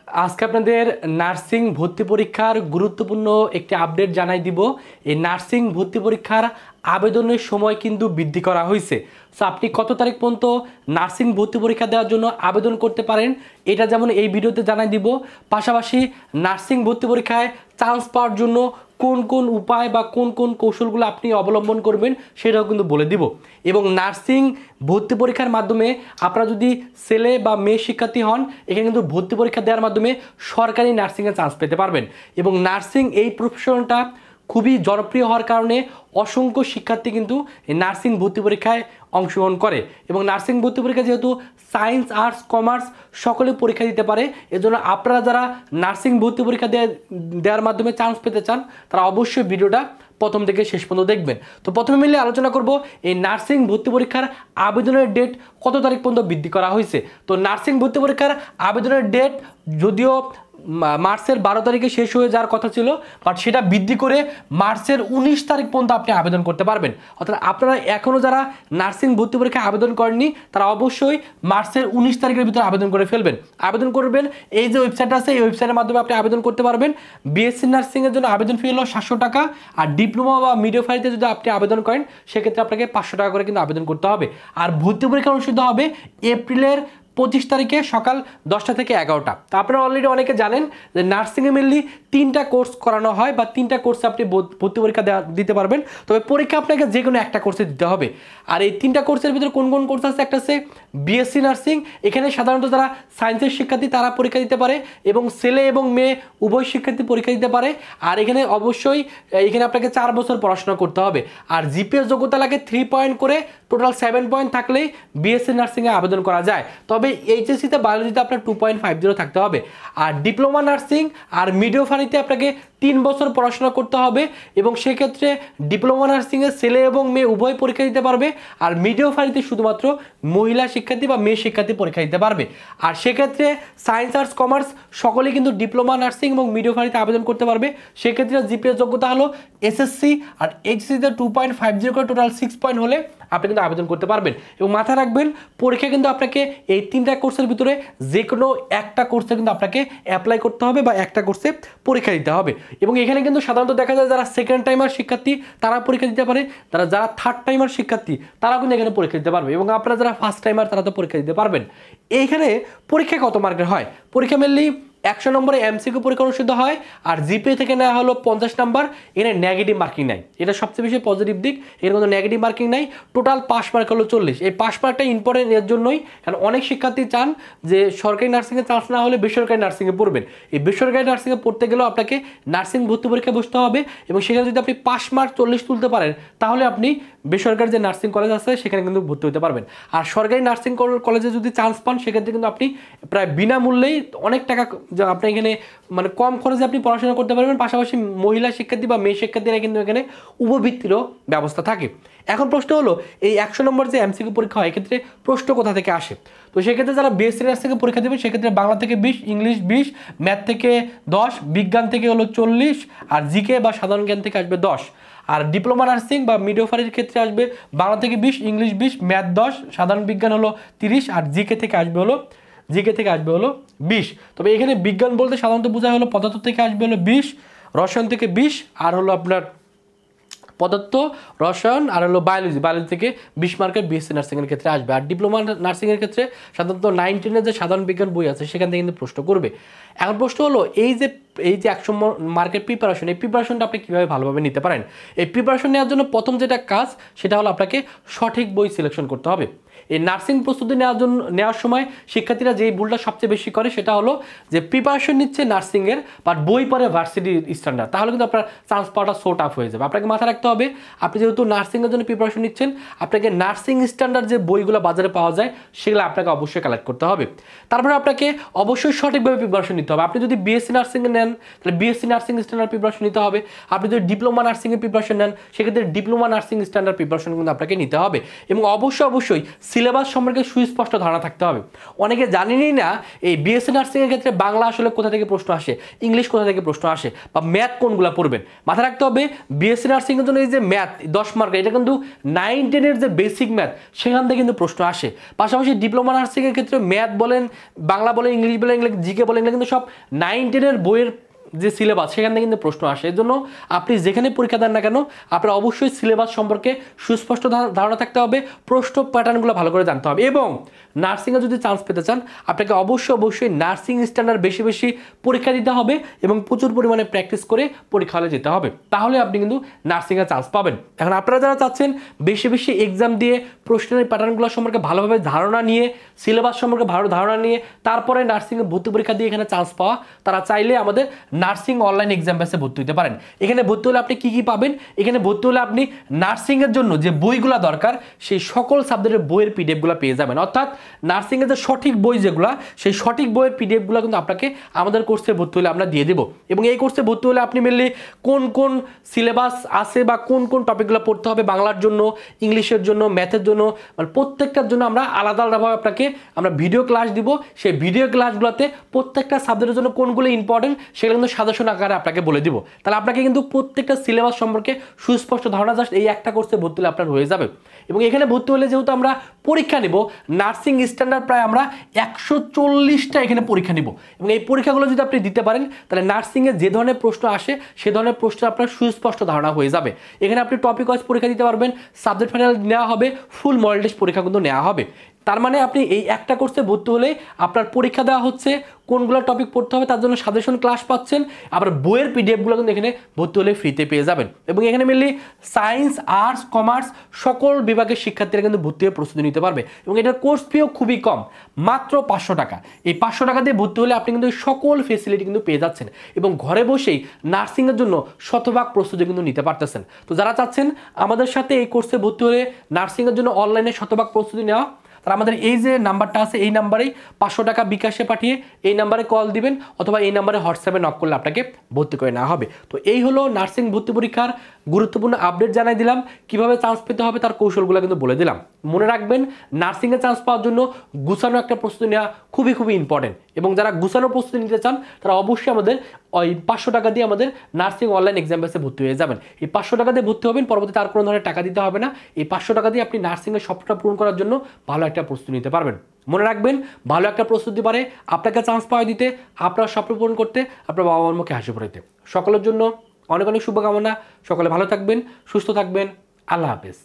আজকে আপনাদের নার্সিং ভর্তি পরীক্ষার গুরুত্বপূর্ণ একটি আপডেট জানাই দিব। এই নার্সিং ভর্তি পরীক্ষার আবেদনের সময় কিন্তু বৃদ্ধি করা হয়েছে। সো আপনি কত তারিখ পর্যন্ত নার্সিং ভর্তি পরীক্ষা দেওয়ার জন্য আবেদন করতে পারেন এটা যেমন এই ভিডিওতে জানাই দিব, পাশাপাশি নার্সিং ভর্তি পরীক্ষায় চান্স পাওয়ার জন্য কোন কোন উপায় বা কোন কোন কৌশলগুলো আপনি অবলম্বন করবেন সেটাও কিন্তু বলে দিব। এবং নার্সিং ভর্তি পরীক্ষার মাধ্যমে আপনারা যদি ছেলে বা মেয়ে শিক্ষার্থী হন, এখানে কিন্তু ভর্তি পরীক্ষা দেওয়ার মাধ্যমে সরকারি নার্সিংয়ে চান্স পেতে পারবেন। এবং নার্সিং এই প্রফেশনটা খুবই জনপ্রিয় হওয়ার কারণে অসংখ্য শিক্ষার্থী কিন্তু এই নার্সিং ভর্তি পরীক্ষায় অংশগ্রহণ করে। এবং নার্সিং ভর্তি পরীক্ষা যেহেতু সায়েন্স, আর্টস, কমার্স সকলে পরীক্ষা দিতে পারে, এজন্য আপনারা যারা নার্সিং ভর্তি পরীক্ষা দেওয়ার মাধ্যমে চান্স পেতে চান তারা অবশ্যই ভিডিওটা প্রথম থেকে শেষ পর্যন্ত দেখবেন। তো প্রথমে মিলে আলোচনা করব এই নার্সিং ভর্তি পরীক্ষার আবেদনের ডেট কত তারিখ পর্যন্ত বৃদ্ধি করা হয়েছে। তো নার্সিং ভর্তি পরীক্ষার আবেদনের ডেট যদিও মার্চের 12 তারিখে শেষ হয়ে যাওয়ার কথা ছিল, বাট সেটা বৃদ্ধি করে মার্চের 19 তারিখ পর্যন্ত আপনি আবেদন করতে পারবেন। অর্থাৎ আপনারা এখনও যারা নার্সিং ভর্তি পরীক্ষায় আবেদন করেননি তারা অবশ্যই মার্চের 19 তারিখের ভিতরে আবেদন করে ফেলবেন। আবেদন করবেন, এই যে ওয়েবসাইট আছে এই ওয়েবসাইটের মাধ্যমে আপনি আবেদন করতে পারবেন। বিএসসি নার্সিংয়ের জন্য আবেদন ফি হলো 700 টাকা, আর ডিপ্লোমা বা মিডিওফারিতে যদি আপনি আবেদন করেন সেক্ষেত্রে আপনাকে 500 টাকা করে কিন্তু আবেদন করতে হবে। আর ভর্তি পরীক্ষা অনুষ্ঠিত হবে এপ্রিলের 25 তারিখে সকাল 10টা থেকে 11টা। তো আপনারা অলরেডি অনেকে জানেন যে নার্সিংয়ে মেনলি 3টা কোর্স করানো হয় বা 3টা কোর্সে আপনি ভর্তি পরীক্ষা দিতে পারবেন। তবে পরীক্ষা আপনাকে যে কোনো একটা কোর্সে দিতে হবে। আর এই 3টা কোর্সের ভিতরে কোন কোন কোর্স আছে? একটা আছে বিএসসি নার্সিং, এখানে সাধারণত যারা সায়েন্সের শিক্ষার্থী তারা পরীক্ষা দিতে পারে এবং ছেলে এবং মেয়ে উভয় শিক্ষার্থী পরীক্ষা দিতে পারে। আর এখানে অবশ্যই এখানে আপনাকে 4 বছর পড়াশোনা করতে হবে। আর জিপিএস যোগ্যতা লাগে 3 পয়েন্ট করে, টোটাল 7 পয়েন্ট থাকলেই বিএসসি নার্সিংয়ে আবেদন করা যায়। তবে এইচএসসিতে বায়োলজিতে আপনার 2.50 থাকতে হবে। আর ডিপ্লোমা নার্সিং আর মিডিওফারিতে আপনাকে 3 বছর পড়াশোনা করতে হবে এবং সেক্ষেত্রে ডিপ্লোমা নার্সিংয়ে ছেলে এবং মেয়ে উভয় পরীক্ষা দিতে পারবে। আর মিডিওফারিতে শুধুমাত্র মহিলা শিক্ষার্থী বা মেয়ে শিক্ষার্থী পরীক্ষা দিতে পারবে। আর সেক্ষেত্রে সায়েন্স, আর্টস, কমার্স সকলেই কিন্তু ডিপ্লোমা নার্সিং এবং মিডিওফারিতে আবেদন করতে পারবে। সেক্ষেত্রে জিপিএস যোগ্যতা হলো এসএসসি, আর এইচএসসিতে 2.50 করে, টোটাল 6 পয়েন্ট হলে আপনি কিন্তু আবেদন করতে পারবেন। এবং মাথায় রাখবেন পরীক্ষা কিন্তু আপনাকে এই 3টা কোর্সের ভিতরে যে কোনো একটা কোর্সে কিন্তু আপনাকে অ্যাপ্লাই করতে হবে বা একটা কোর্সে পরীক্ষা দিতে হবে। এবং এখানে কিন্তু সাধারণত দেখা যায় যারা সেকেন্ড টাইমার শিক্ষার্থী তারা পরীক্ষা দিতে পারে, যারা থার্ড টাইমার শিক্ষার্থী তারাও কিন্তু এখানে পরীক্ষা দিতে পারবে, এবং আপনারা যারা ফার্স্ট টাইমার তারা তো পরীক্ষা দিতে পারবেন। এইখানে পরীক্ষা কত মার্কের হয়? পরীক্ষা মেনলি 100 নম্বরে এমসিকিউ পরীক্ষা অনুষ্ঠিত হয়, আর জিপিএ থেকে নেওয়া হলো 50 নাম্বার। এখানে নেগেটিভ মার্কিং নাই, এটা সবচেয়ে বেশি পজিটিভ দিক। এর মধ্যে নেগেটিভ মার্কিং নাই, টোটাল পাস মার্ক হলো 40। এই পাস মার্কটা ইম্পর্টেন্ট এর জন্যই কারণ অনেক শিক্ষার্থী চান যে সরকারি নার্সিংয়ে চান্স না হলে বেসরকারি নার্সিংয়ে পড়বেন। এই বেসরকারি নার্সিংয়ে পড়তে গেলেও আপনাকে নার্সিং ভর্তি পরীক্ষা বসতে হবে, এবং সেখানে যদি আপনি পাস মার্ক 40 তুলতে পারেন তাহলে আপনি বেসরকারি যে নার্সিং কলেজ আছে সেখানে কিন্তু ভর্তি হতে পারবেন। আর সরকারি নার্সিং কলেজে যদি চান্স পান সেক্ষেত্রে কিন্তু আপনি প্রায় বিনামূল্যেই অনেক টাকা আপনি এখানে মানে কম খরচে আপনি পড়াশোনা করতে পারবেন। পাশাপাশি মহিলা শিক্ষার্থী বা মেয়ে শিক্ষার্থীরা কিন্তু এখানে উপবৃত্তিরও ব্যবস্থা থাকে। এখন প্রশ্ন হলো এই 100 নম্বর যে এমসিকিউ পরীক্ষা হয় এক্ষেত্রে প্রশ্ন কোথা থেকে আসে? তো সেক্ষেত্রে যারা বিএসসি নার্সিংয়ে পরীক্ষা দেবেন সেক্ষেত্রে বাংলা থেকে 20, ইংলিশ 20, ম্যাথ থেকে 10, বিজ্ঞান থেকে হলো 40, আর জিকে বা সাধারণ জ্ঞান থেকে আসবে 10। আর ডিপ্লোমা নার্সিং বা মিডিওফারির ক্ষেত্রে আসবে বাংলা থেকে 20, ইংলিশ 20, ম্যাথ 10, সাধারণ বিজ্ঞান হলো 30, আর জিকে থেকে আসবে হলো 20। তবে এখানে বিজ্ঞান বলতে সাধারণত বোঝা হলো পদার্থ থেকে আসবে হলো 20, রসায়ন থেকে 20, আর হলো আপনার পদার্থ, রসায়ন আর হলো বায়োলজি থেকে 20 মার্কের বিএসসি নার্সিংয়ের ক্ষেত্রে আসবে। আর ডিপ্লোমা নার্সিংয়ের ক্ষেত্রে সাধারণত 9, 10 যে সাধারণ বিজ্ঞান বই আছে সেখান থেকে কিন্তু প্রশ্ন করবে। এখন প্রশ্ন হলো এই যে 100 মার্কের প্রিপারেশন, এই প্রিপারেশনটা আপনি কীভাবে ভালোভাবে নিতে পারেন? এই প্রিপারেশন নেওয়ার জন্য প্রথম যেটা কাজ সেটা হলো আপনাকে সঠিক বই সিলেকশন করতে হবে। এই নার্সিং প্রস্তুতি নেওয়ার সময় শিক্ষার্থীরা যেই ভুলটা সবচেয়ে বেশি করে সেটা হলো যে প্রিপারেশন নিচ্ছে নার্সিংয়ের বাট বই পড়ে ভার্সিটি স্ট্যান্ডার্ড, তাহলে কিন্তু আপনার চান্স পাওয়াটা সো টাফ হয়ে যাবে। আপনাকে মাথায় রাখতে হবে আপনি যেহেতু নার্সিংয়ের জন্য প্রিপারেশন নিচ্ছেন আপনাকে নার্সিং স্ট্যান্ডার্ড যে বইগুলো বাজারে পাওয়া যায় সেগুলো আপনাকে অবশ্যই কালেক্ট করতে হবে। তারপরে আপনাকে অবশ্যই সঠিকভাবে প্রিপারেশন নিতে হবে। আপনি যদি বিএসসি নার্সিংয়ে নেন নেন তাহলে বিএসসি নার্সিং স্ট্যান্ডার্ড প্রিপারেশন নিতে হবে। আপনি যদি ডিপ্লোমা নার্সিংয়ের প্রিপারেশন নেন সেক্ষেত্রে ডিপ্লোমা নার্সিং স্ট্যান্ডার্ড প্রিপারেশন কিন্তু আপনাকে নিতে হবে। এবং অবশ্যই সিলেবাস সম্পর্কে সুস্পষ্ট ধারণা থাকতে হবে। অনেকে জানেনই না এই বিএসসি নার্সিংয়ের ক্ষেত্রে বাংলা আসলে কোথা থেকে প্রশ্ন আসে, ইংলিশ কোথা থেকে প্রশ্ন আসে, বা ম্যাথ কোনগুলো পড়বেন। মাথায় রাখতে হবে বিএসসি নার্সিংয়ের জন্য এই যে ম্যাথ 10 মার্কের, এটা কিন্তু 9-10-এর যে বেসিক ম্যাথ সেখান থেকে কিন্তু প্রশ্ন আসে। পাশাপাশি ডিপ্লোমা নার্সিংয়ের ক্ষেত্রে ম্যাথ বলেন, বাংলা বলেন, ইংলিশ বলেন, জিকে বলেন, এগুলো কিন্তু সব 9-10-এর বইয়ের যে সিলেবাস সেখান থেকে কিন্তু প্রশ্ন আসে। এর জন্য আপনি যেখানে পরীক্ষা দেন না কেন আপনার অবশ্যই সিলেবাস সম্পর্কে সুস্পষ্ট ধারণা থাকতে হবে, প্রশ্ন প্যাটার্নগুলো ভালো করে জানতে হবে। এবং নার্সিংয়ে যদি চান্স পেতে চান আপনাকে অবশ্যই নার্সিং স্ট্যান্ডার্ড বেশি বেশি পরীক্ষা দিতে হবে এবং প্রচুর পরিমাণে প্র্যাকটিস করে পরীক্ষা হলে যেতে হবে, তাহলে আপনি কিন্তু নার্সিংয়ে চান্স পাবেন। এখন আপনারা যারা চাচ্ছেন বেশি বেশি এক্সাম দিয়ে প্রশ্নের প্যাটার্নগুলো সম্পর্কে ভালোভাবে ধারণা নিয়ে, সিলেবাস সম্পর্কে ভালো ধারণা নিয়ে তারপরে নার্সিংয়ে ভর্তি পরীক্ষা দিয়ে এখানে চান্স পাওয়া, তারা চাইলে আমাদের নার্সিং অনলাইন এক্সাম ব্যাচে ভর্তি হতে পারেন। এখানে ভর্তি হলে আপনি কি পাবেন? এখানে ভর্তি হলে আপনি নার্সিংয়ের জন্য যে বইগুলো দরকার সেই সকল সাবজেক্টের বইয়ের পিডিএফগুলো পেয়ে যাবেন। অর্থাৎ নার্সিংয়ের যে সঠিক বই যেগুলো, সেই সঠিক বইয়ের পিডিএফগুলো কিন্তু আপনাকে আমাদের কোর্সে ভর্তি হলে আমরা দিয়ে দেবো। এবং এই কোর্সে ভর্তি হলে আপনি মেনলি কোন কোন সিলেবাস আছে বা কোন কোন টপিকগুলো পড়তে হবে বাংলার জন্য, ইংলিশের জন্য, ম্যাথের জন্য, মানে প্রত্যেকটার জন্য আমরা আলাদা আলাদাভাবে আপনাকে আমরা ভিডিও ক্লাস দিব। সেই ভিডিও ক্লাসগুলোতে প্রত্যেকটা সাবজেক্টের জন্য কোনগুলো ইম্পর্টেন্ট সেগুলো কিন্তু সাজেশন আকারে আপনাকে বলে দিব। তাহলে আপনাকে কিন্তু প্রত্যেকটা সিলেবাস সম্পর্কে সুস্পষ্ট ধারণা জাস্ট এই একটা কোর্সে ভর্তি হলে আপনার হয়ে যাবে। এবং এখানে ভর্তি হলে যেহেতু আমরা পরীক্ষা নিব নার্সিং স্ট্যান্ডার্ড প্রায় আমরা 140টা এখানে পরীক্ষা নিব। এবং এই পরীক্ষাগুলো যদি আপনি দিতে পারেন তাহলে নার্সিংয়ে যে ধরনের প্রশ্ন আসে সে ধরনের প্রশ্ন আপনার সুস্পষ্ট ধারণা হয়ে যাবে। এখানে আপনি টপিক ওয়াইজ পরীক্ষা দিতে পারবেন, সাবজেক্ট ফাইনাল নেওয়া হবে, ফুল মডেল টেস্ট পরীক্ষা কিন্তু নেওয়া হবে। তার মানে আপনি এই একটা কোর্সে ভর্তি হলে আপনার পরীক্ষা দেওয়া হচ্ছে, কোনগুলো টপিক পড়তে হবে তার জন্য সাজেশন ক্লাস পাচ্ছেন, আবার বইয়ের পিডিএফগুলো কিন্তু এখানে ভর্তি হলে ফ্রিতে পেয়ে যাবেন। এবং এখানে মেনলি সায়েন্স, আর্টস, কমার্স সকল বিভাগের শিক্ষার্থীরা কিন্তু ভর্তি হয়ে প্রস্তুতি নিতে পারবে। এবং এটার কোর্স ফিও খুবই কম, মাত্র 500 টাকা। এই 500 টাকা দিয়ে ভর্তি হলে আপনি কিন্তু সকল ফেসিলিটি কিন্তু পেয়ে যাচ্ছেন এবং ঘরে বসেই নার্সিংয়ের জন্য শতভাগ প্রস্তুতি কিন্তু নিতে পারতেছেন। তো যারা চাচ্ছেন আমাদের সাথে এই কোর্সে ভর্তি হলে নার্সিংয়ের জন্য অনলাইনে শতভাগ প্রস্তুতি নেওয়া, তারা আমাদের এই যে নাম্বারটা আছে এই নাম্বারেই 500 টাকা বিকাশে পাঠিয়ে এই নাম্বারে কল দিবেন অথবা এই নাম্বারে হোয়াটসঅ্যাপে নক করলে আপনাকে ভর্তি করে নেওয়া হবে। তো এই হলো নার্সিং ভর্তি পরীক্ষার গুরুত্বপূর্ণ আপডেট জানাই দিলাম, কিভাবে চান্স পেতে হবে তার কৌশলগুলো কিন্তু বলে দিলাম। মনে রাখবেন নার্সিংয়ে চান্স পাওয়ার জন্য গুছানো একটা প্রস্তুতি নেওয়া খুবই ইম্পর্টেন্ট। এবং যারা গুছানো প্রস্তুতি নিতে চান তারা অবশ্যই আমাদের ওই 500 টাকা দিয়ে আমাদের নার্সিং অনলাইন এক্সাম ব্যাচে ভর্তি হয়ে যাবেন। এই 500 টাকা দিয়ে ভর্তি হবেন, পরবর্তীতে আর কোনো ধরনের টাকা দিতে হবে না। এই 500 টাকা দিয়ে আপনি নার্সিংয়ের স্বপ্নটা পূরণ করার জন্য ভালো একটা প্রস্তুতি নিতে পারবেন। মনে রাখবেন ভালো একটা প্রস্তুতি পারে আপনাকে চান্স পাওয়া দিতে, আপনার স্বপ্ন পূরণ করতে, আপনার বাবা মার মুখে হাসি ফোটাইতে। সকলের জন্য অনেক শুভকামনা। সকলে ভালো থাকবেন, সুস্থ থাকবেন। আল্লাহ হাফেজ।